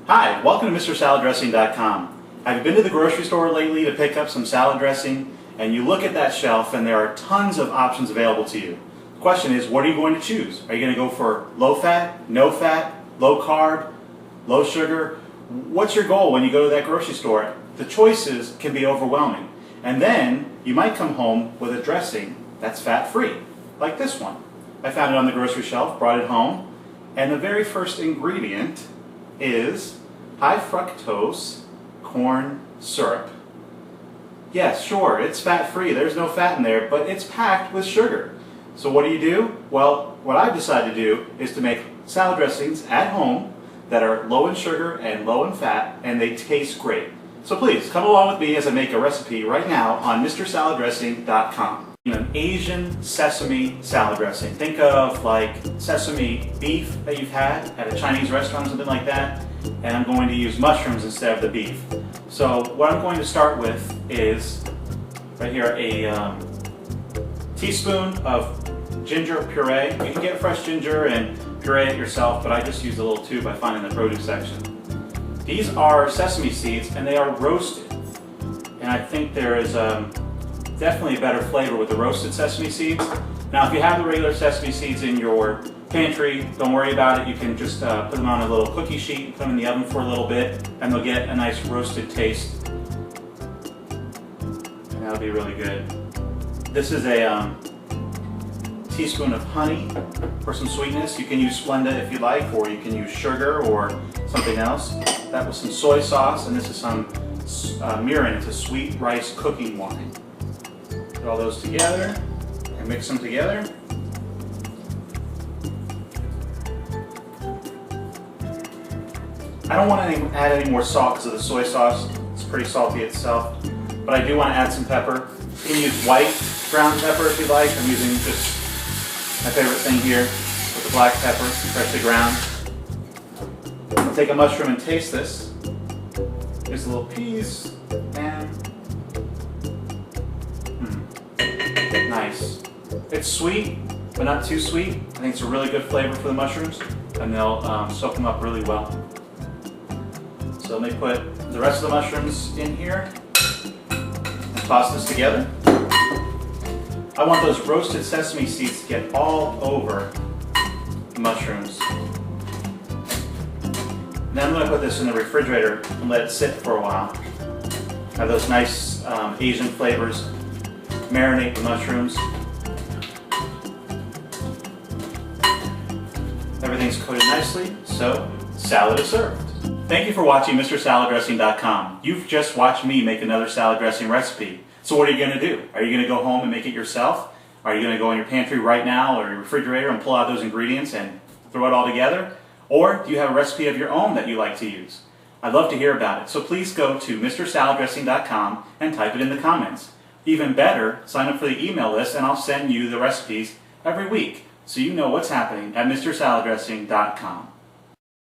Hi, welcome to MrSaladDressing.com. Have you been to the grocery store lately to pick up some salad dressing and you look at that shelf and there are tons of options available to you? The question is, what are you going to choose? Are you going to go for low fat, no fat, low carb, low sugar? What's your goal when you go to that grocery store? The choices can be overwhelming. And then you might come home with a dressing that's fat-free, like this one. I found it on the grocery shelf, brought it home, and the very first ingredient is high fructose corn syrup. Yes, sure, it's fat-free, there's no fat in there, but it's packed with sugar. So what do? Well, what I've decided to do is to make salad dressings at home that are low in sugar and low in fat, and they taste great. So please, come along with me as I make a recipe right now on MrSaladDressing.com. An Asian sesame salad dressing. Think of like sesame beef that you've had at a Chinese restaurant or something like that, and I'm going to use mushrooms instead of the beef. So what I'm going to start with is right here a teaspoon of ginger puree. You can get fresh ginger and puree it yourself, but I just use a little tube I find in the produce section. These are sesame seeds and they are roasted, and I think there is definitely a better flavor with the roasted sesame seeds. Now if you have the regular sesame seeds in your pantry, don't worry about it. You can just put them on a little cookie sheet and put them in the oven for a little bit, and they'll get a nice roasted taste. And that'll be really good. This is a teaspoon of honey for some sweetness. You can use Splenda if you like, or you can use sugar or something else. That was some soy sauce, and this is some mirin. It's a sweet rice cooking wine. Put all those together and mix them together. I don't want to add any more salt because of the soy sauce. It's pretty salty itself, but I do want to add some pepper. You can use white ground pepper if you like. I'm using just my favorite thing here with the black pepper, freshly ground. I'll take a mushroom and taste this. Here's a little piece, and nice. It's sweet, but not too sweet. I think it's a really good flavor for the mushrooms, and they'll soak them up really well. So let me put the rest of the mushrooms in here and toss this together. I want those roasted sesame seeds to get all over the mushrooms. Then I'm going to put this in the refrigerator and let it sit for a while. Have those nice Asian flavors marinate the mushrooms. Everything's coated nicely, so salad is served. Thank you for watching MrSaladDressing.com. You've just watched me make another salad dressing recipe. So what are you going to do? Are you going to go home and make it yourself? Are you going to go in your pantry right now or your refrigerator and pull out those ingredients and throw it all together? Or do you have a recipe of your own that you like to use? I'd love to hear about it. So please go to MrSaladDressing.com and type it in the comments. Even better, sign up for the email list and I'll send you the recipes every week so you know what's happening at MrSaladDressing.com.